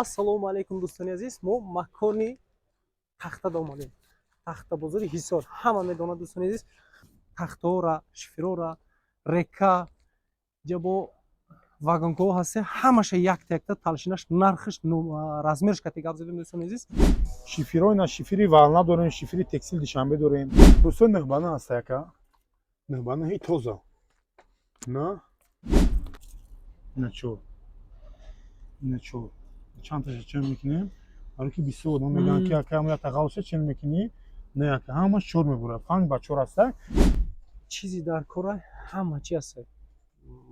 Ассалому алайкум дӯстони азиз. Мо макони тахтада омадем. Тахта бозори Ҳисор. Ҳама медонад дӯстони азиз. Тахтаҳоро, шифрора, река, ҷабо вагонкаҳо ҳаст. Ҳамаша якта талшинаш, нархаш, размерш кати гап задем дӯстони азиз. Шифирой на шифири вална дорем, шифири текстил душанбе дорем. Русо нӯҳбана ҳаст яка. Нӯҳбана ҳи тоза. На. Начо. Начо. Чанд таша чен мекунем? Ҳар ки бисёр одам мегӯянд ки яка мо тағаввуса чен мекунӣ? Не яка. Ҳамаш 4 мебурад. 5 ба 4 аст. Чизи дар кора ҳама чи аст.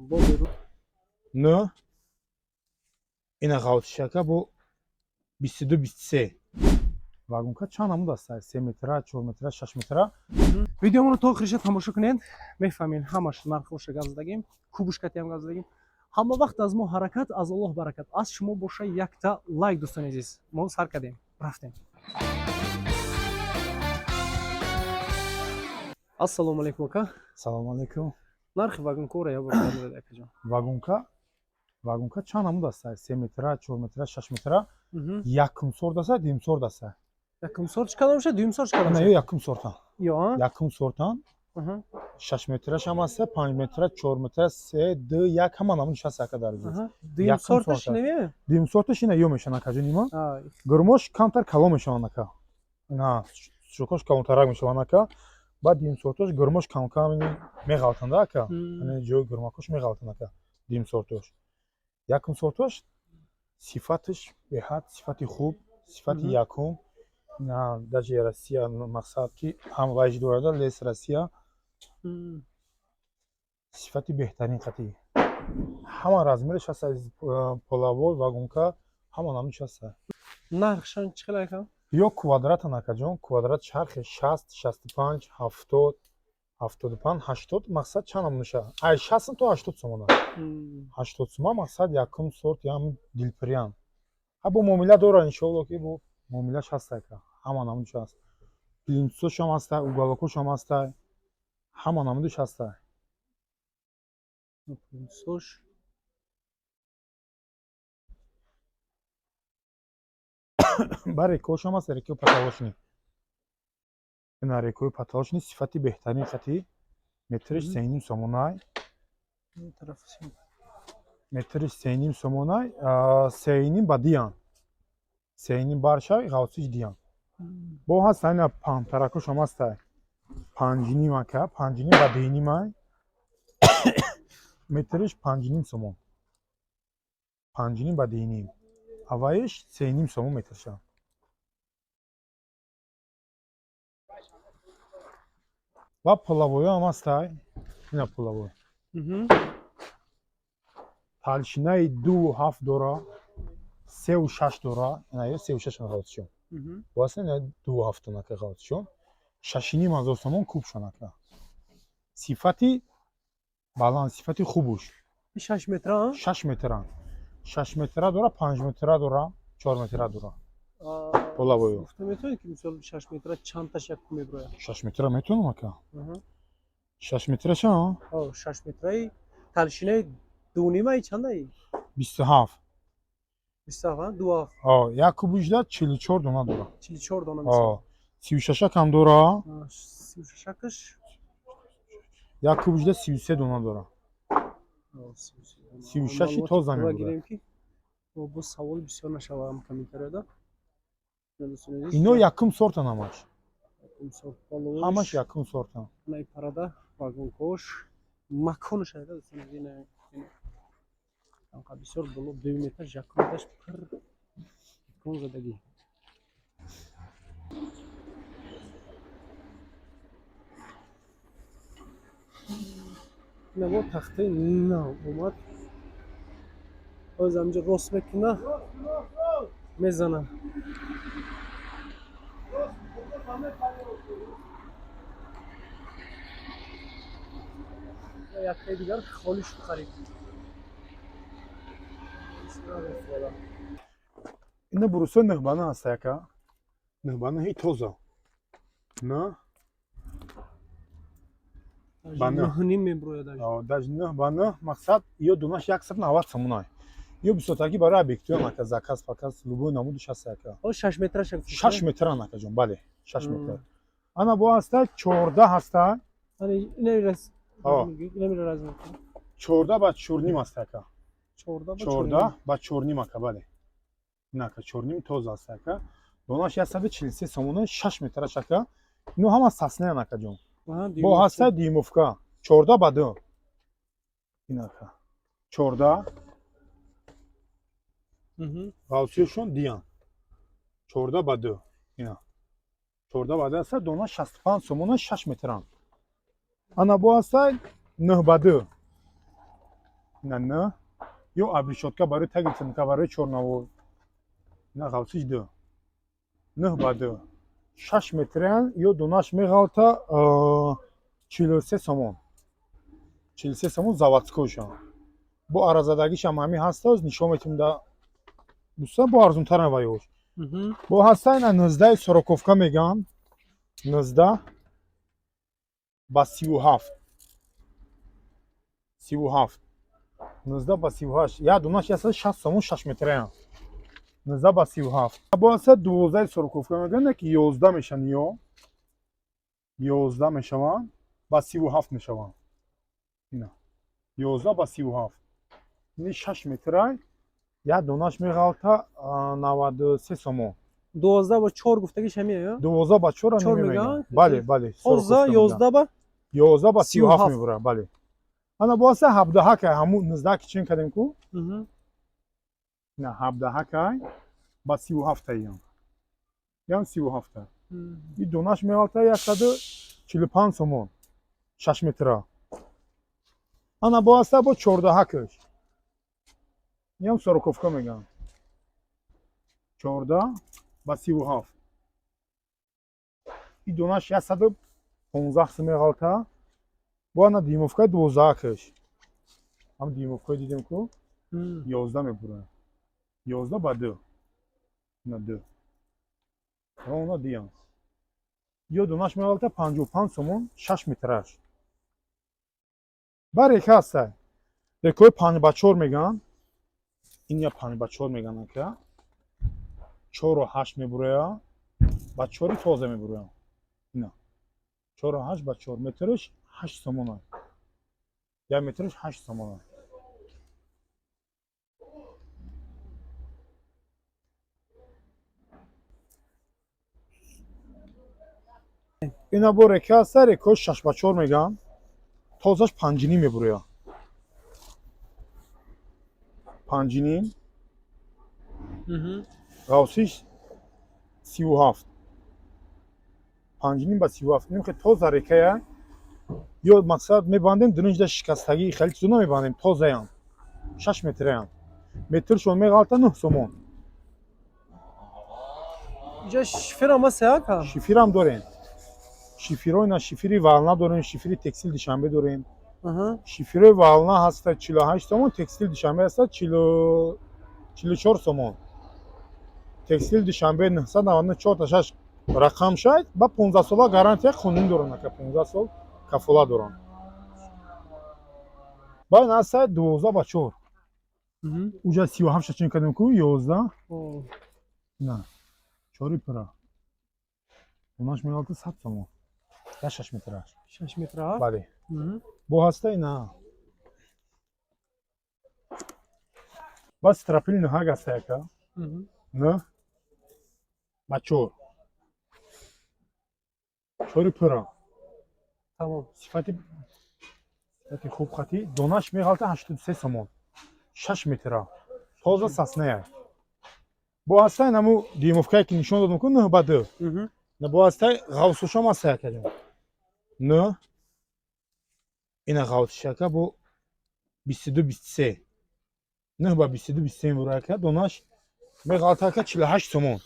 Бо Но ина ғавтиш яка бо 22-23. Вагонка чанд намуд аст? 3 метра, 4 метра, 6 метра. видеоморо то охириша тамошо кунед. Мефаҳмед ҳамаш нархоша гап задагим. Кубушкати ҳам гап задагим. ҳама вақт аз мо ҳаракат, аз Аллоҳ баракат. Аз шумо боша якта лайк дӯстони азиз. Мо сар кардем, рафтем. Ассалому алайкум ака. Салом алайкум. Нархи вагонкаро я бурда медад акаҷон. Вагонка чанд намуд аст? 3 метра, 4 метра, 6 метра. Якум сорт аст, дим сорт аст. Якум сорт чи кадом шуд? Дим сорт чи кадом шуд? Не, якум сортан. Ё? Якум сортан. 6 метраш ҳам аст, 5 метра, 4 метра, 3, 2, 1 ҳама намуд нишаст яка дар зид. Дим сорташ немеяд? Дим сорташ ина ё мешавад акаҷон има. Гурмош камтар калон мешавад ака. На, шукош калонтарак мешавад ака. Баъд дим сорташ гурмош камкам меғалтанда ака. Ане ҷои гурмакош меғалтанд ака. Дим сорташ. Якум сорташ сифаташ беҳад сифати хуб, сифати якум. На даҷи Россия мақсад ки ҳам вайҷ дорада лес Россия. Сифати беҳтарин қатӣ. Ҳама размераш аст, аз полавой, вагонка, ҳама намудш аст. Нархшон чӣ қадар ака? Ё квадратан акаҷон, квадрат чархи 60, 65, 70, 75, 80, мақсад чанд намудша? Ай 60 то 80 сомона. 80 сома мақсад якум сорт ям дилпирян. Ҳа бо муомила дора иншоалло ки бо муомилаш ҳаст ака. Ҳама намудш аст. Плинтусошам аст, уголокошам аст. Ҳама намудш аст. Плинтусош. Ба рекошам аст, рекои потолочни. Ина рекои потолочни сифати беҳтарин қатӣ. Метриш 3,5 сомонай. Метриш 3,5 сомонай, 3,5 ба диян. 3,5 баршай, ғавсиш диян. Бо ҳаст ина пантаракошам аст. 5,5 ака, 5,5 ба динимай. Метриш 5,5 сомон. 5,5 ба диним. Аваиш 3,5 сомон метрша. Ва полавоё ҳам астай. Ина полавой. Талшинаи 2,7 дора, 3,6 дора. Ина ё 3,6 ғавсишон. Васт ина 2,7 ака ғавсишон. 6,5 сомон кубшон ака. Сифати баланд, сифати хубуш. 6 метра? 6 метра. 6 метра дора, 5 метра дора, 4 метра дора. Полавоё. Гуфта метавонед ки мисол 6 метра чандташ як меброяд? 6 метра метавонам ака. 6 метраша? 6 метраи талшинаи 2,5 чандаи? 27. 27, 2. Як кубушда 44 дона дора. 44 дона мисол. 36 ҳам дора. 36-аш. Як кубушда 33 дона дора. 36 тоза мебурад. бо савол бисёр нашавам комментарияда. Ино якум сортан ҳамаш. Якум сорт половош. Ҳамаш якум сортан. Най парада вагонкош маконаш айда ина. Анқа бисёр боло 2 метр, якум метраш пир кон задаги. Ина бо тахтаи нав омад. Оз амҷо рост мекуна. Мезана. Яктаи дигар холӣ шуд харид. Ина бурусои нӯҳбана аст яка. Нӯҳбана ҳи тоза. На? Ба нӯҳ ним меброяд. Даж нӯҳ ба нӯҳ мақсад ё дунаш 190 сомонай. ё бисотагӣ барои объективам ака заказ факас любой намудиш ҳаст ака. О 6 метраш. 6 метран ака ҷон, бале, 6 метр. Ана бо ҳаста 14 ҳаста. Ани нерас. О. Нерас. 14 ба 4.5 аст ака. 14 ба 4.5 ака, бале. Ин ака 4.5 тоза аст ака. Донаш 143 сомона 6 метраш ака. Ино ҳама саснаян ака ҷон. Бо ҳаста димовка 14 ба 2. Ин ака 14. Гаусиёшон диан 14 ба 2. Ина 14 ба 2 аста, дона 65 сомона 6 метран. Ана бо аста 9 ба 2. Ина 9. Ё абришотка барои таги цинка барои чорнавор. Ина гаусиш 2. 9 ба 2. 6 метран, ё донаш меғалта 43 сомон. 43 сомон заводскойшон. Бо аразадагишам ҳами ҳаста, нишон метим да дуста бо арзунтар наваёш. Бо ҳаста ина 19 сороковка меган. 19 ба 37. 37. 19 ба 38. Я донаш 60 сомон 6 метран. 19 ба 37. Бо ҳаста 12 сороковка меган, ки 11 мешан ё. 11 мешаванд ба 37 мешаванд. Ина 11 ба 37. Ини 6 метрай. Я донаш меғалта 93 сомон. 12 ба 4 гуфтагиш ҳамия ё? 12 ба 4 меган? Бале, бале. 11 ба 11 ба 37 мебура, бале. Ана бо аса 17 кай ҳаму 19 ки чин кардем ку? На 17 кай ба 37 таям. Ям 37. И донаш меғалта 145 сомон. 6 метра. Ана бо аса бо 14 каш. Ям сороковка меган. 14 ба 37. И донаш 115 меғалта. Бо ана димовка 12 каш. Ам димовка дидем ку? 11 мебура. 11 ба 2. На 2. Она диям. Ё донаш меғалта 55 сомон 6 метраш. Ба река аста. Рекои 5 ба 4 меган. Ин я 5 ба 4 меган ака. 4 8 мебурая. Ба 4 тоза мебурая. Ина 4 8 ба 4 метраш 8 сомона. Я метраш 8 сомона. Ина бо река аста, рекои 6 ба 4 меган. Тозаш 5.5 мебурая. 5.5. Гаусиш 37. 5.5 ба 37. Ним ки тоза рекая. Ё мақсад мебандем дунҷда шикастагӣ хеле чизо намебандем, тозаям. 6 метраям. Метршон меғалта 9 сомон. Иҷа шифирам аст ака? Шифирам дорем. Шифирои на шифири вална дорем, шифири текстил душанбе дорем. Шифирои вална ҳаста 48 сомон, текстил душанбе ҳаста 44 сомон. Текстил душанбе 994 рақам шад, ба 15 сола гарантия хунин дорам ака, 15 сол кафола дорам. Ба ин ҳаста 12 ба 4. Уҷа 37 шачин кардем ку 11. На. 4 пара. Донаш меғалта 100 сомон. Я 6 метраш. 6 метра. Бале. Бо ҳаста ина. Ба страпил нӯҳаг аста ака. На. Ба 4. 4 пара. Тамом. Сифати хуб хати. Донаш меғалта 83 сомон. 6 метра. Тоза сасная. Бо ҳаста инаму димовка ки нишон додам ку 9 ба 2. На бо ҳаста ғавсушам аста кардем. 9. Ина ғавсушака бо 22-23. 9 ба 22-23 мебурака. Донаш меғалта ка 48 сомон.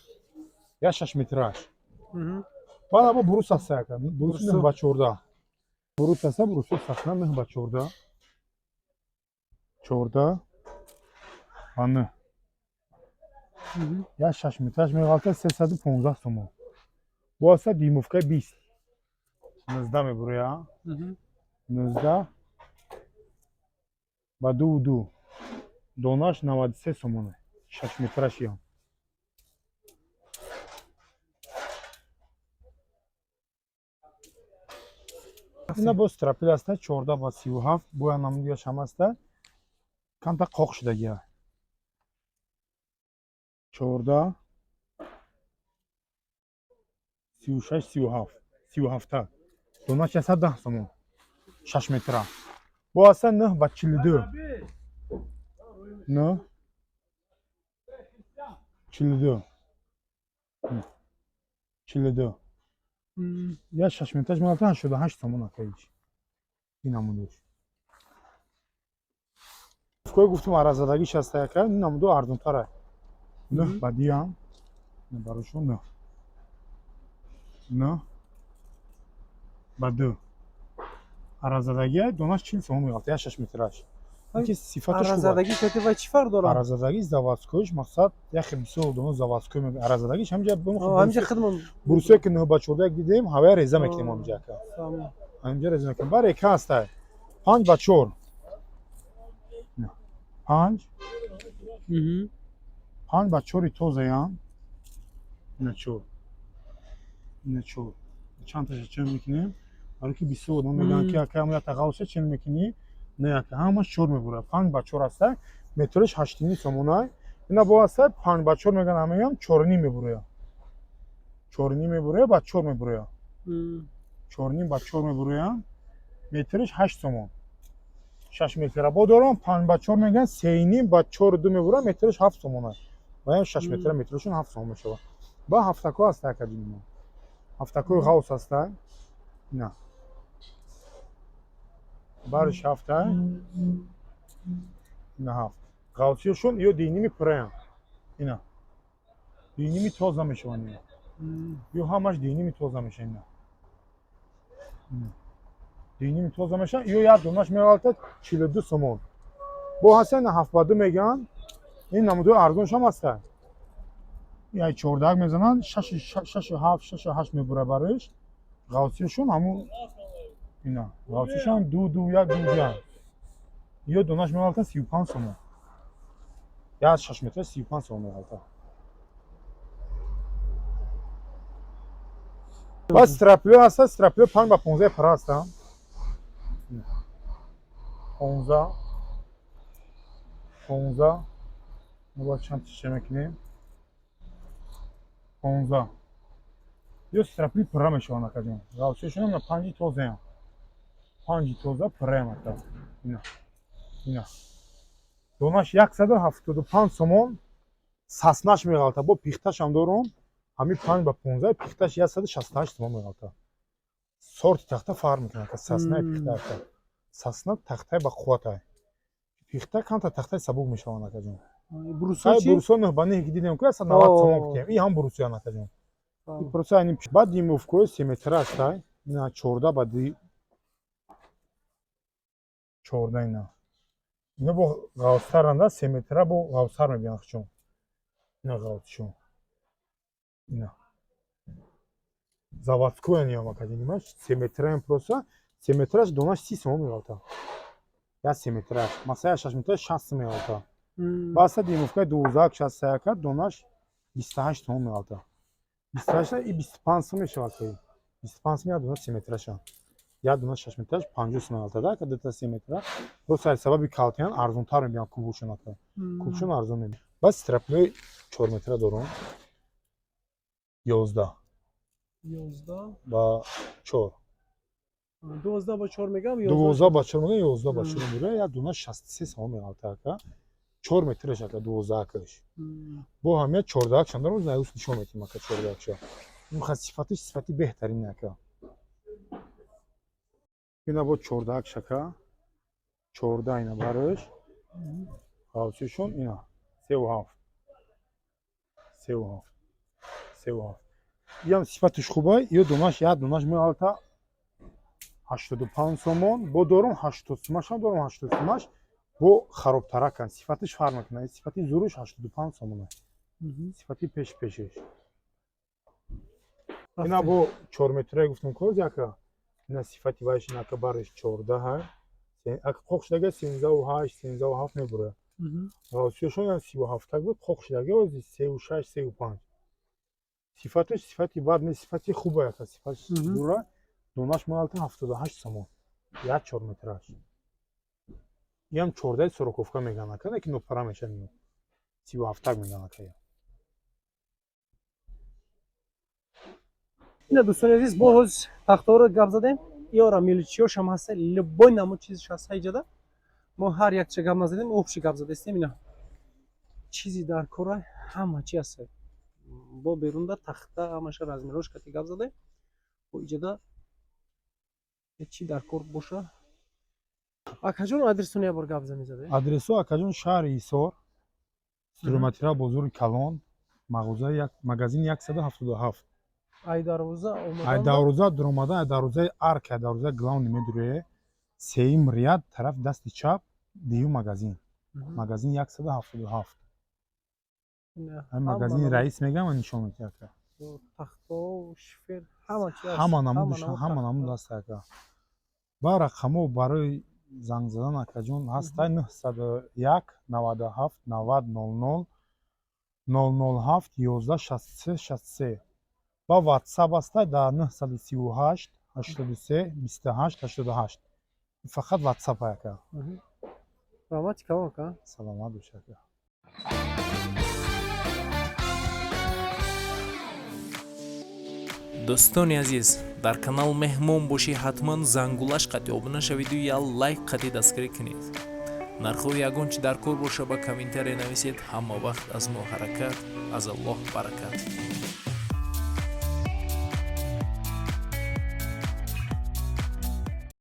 Я 6 метраш. Баъд бо бурус аста ака. Бурус 9 ба 14. Бурус аста, бурус сасна 9 ба 14. 14 ба 9. Я 6 метраш меғалта 315 сомон. Бо аста димовка 20. 19 мебурая. 19 ба 2. донаш 93 сомон 6 метраш ям. ина бо страпил аста 14 ба 37 боя намудияш ҳам аста камта қоқ шудагия 14 36 37 37 донаш 110 сомон 6 метра бо аста 9 ба 42 9 42 42 я 6 метраш меалтан 88 сомон акаич ин амудош кой гуфтум аразадагиш аста яка ин амудо арзонтара 9 ба диам барошон 9 9 ба 2 аразадагия донаш 40 сомон меалта я 6 метраш ки сифаташ аразадаги шати ва чӣ фарқ дорад? аразадаги заводскоиш мақсад яхе бисёр дона заводской аразадагиш ҳамҷа ҳамҷа хидмат бурсе ки 9 ба 14 дидем ҳавая реза мекунем ҳамҷа яка ҳамҷа реза мекунем бар ека аста 5 ба 4 5 5 ба 4 тозаям ина 4 ина 4 чанд таша чен мекунем баро ки бисёр одам мегӯянд ки яка ҳамя тағаввуса чен мекунӣ не яка ҳамаш 4 мебурад 5 ба 4 аста метраш 8 сомонай ина бо аста 5 ба 4 мегӯянд ҳамаям 4 мебурая 4 мебурая ба 4 мебурая 4 ба 4 мебурая метраш 8 сомон 6 метра бо дорам 5 ба 4 мегӯянд 3 ба 4 2 мебурая метраш 7 сомонай ва 6 метра метрашон 7 сомон мешавад ба ҳафтако аста яка динмо ҳафтакои ғавс аста ина бариш ҳафта ина ҳафт ғавсиёшон ё деними пураян ина деними тоза мешаванд ина ё ҳамаш деними тоза мешаванд ина деними тоза мешаванд ё як донаш меалтад 42 сомон бо ҳаса ина 7 ба 2 мегӯянд ин намудои арзоншам аста я 14 мезананд 6 7 6 8 мебура бариш ғавсиёшон ҳамун ина ғавсиёшон 2 2 1 2 1 ё донаш меалтад 35 сомон я 6 метр 35 сомон меалтад ба страплё аста страплё 5 ба 15 пара аста 15 15 ба чанд тиша мекунем 15 ё страпли пара мешаванд акаҷон ғавсиёшон на 5 тозаям 5 тоза параям ака ина ина донаш 175 сомон саснаш меғалта бо пихташам дорум ҳами 5 ба 15 пихташ 168 сомон меғалта сорти тахта фарқ мекунад ка саснаи пихта ака сасна тахтаи ба қувватай пихта камта тахтаи сабук мешаванд акаҷон бурусо чи бурусо 9 ба 9 ки дидем ки 90 сомон гуфтем ин ҳам бурусоян акаҷон ин просто ин баъд димовкои 3 метра аста ина 14 ба 2 14 ина ина бо ғавстаранда 3 метра бо ғавстар мебинанд чун ина ғавсшон ина заводскоян ям акаҷон нимаш 3 метраям просто 3 метраш донаш 30 сомон меғалта я 3 метраш масала я 6 метраш 60 сомон меғалта баъса димовкаи 12 аста яка донаш 28 сомон меғалта 28 и 25 сомон мешавад ки 25 сомон я донаш 3 метраша я донаш 6 метраш 50 сомон меғалта да ка дата 3 метра просто аз сабаби калтиян арзонтар мебинанд кубушон ака кубушон арзон мебинанд баъд страплёи 4 метра дорум 11 ба 4 12 ба 4 мегам 12 ба 4 мегам 11 ба 4 мебурая я донаш 63 сомон меғалта ака 4 метраш ака 12 акаш бо ҳамия 14 акшан дорум наюс нишон метим ака 14 акша ин хас сифатиш сифати беҳтарин ака ина бо 14 акшака 14 ина бариш ғавсиёшон ина 37 37 37 ям сифатиш хубай ё донаш як донаш меғалта 85 сомон бо дорум 80 сомашам дорум 80 сомаш бо харобтаракан сифатиш фарқ мекунад сифати зуруш 85 сомон сифати пешиш ина бо 4 метра гуфтам коз яка ина сифати вайш ин ака бариш 14 ака қоқ шудага 38 37 мебура راسیشون هم 37 تک بود خوخ شده گوزی 36 35 صفاتش صفاتی بد نیست صفاتی خوبه است صفاتش دوره دوناش مالت 78 سوم 1 مترش ям 14 сороковка мегана кана ки нопара мешани 37 так мегана кая ина дӯстони азиз боз тахтаҳоро гап задем иёра миличиёшам ҳаста любой намуд чизиш ҳаст ҳайҷада мо ҳар якча гап назадем общи гап задастем ина чизи дар кора ҳама чи ҳаст бо берунда тахта ҳамаша размирош кати гап задем бо иҷода чӣ дар кор боша акаҷон адресони ябор гап замезаде адресо акаҷон шаҳри ҳисор километра бозори калон магазин 177 айдаровза айдаровза дуромадан айдаровзаи арк айдаровзаи главни медуре сеюм ряд тараф дасти чап дию магазин 177 ҳам магазини раис мегам нишон мекарда тахто шифер ҳама чи ҳаст ҳама намуд ҳаст ака ба рақамо барои занг задан акаҷон ҳаста 901 97 90 00 007 11 63 63 ба ватсап ҳаста дар 938 83 28 88 фақат ватсап ака саломати калон ка саломат боша ака дӯстони азиз дар канал меҳмон бошӣ ҳатман зангулаш қати обуна шавиду я лайк қати дастгирӣ кунед нархҳои ягон чи дар кор боша ба комментария нависед ҳама вақт аз мо ҳаракат аз аллоҳ баракат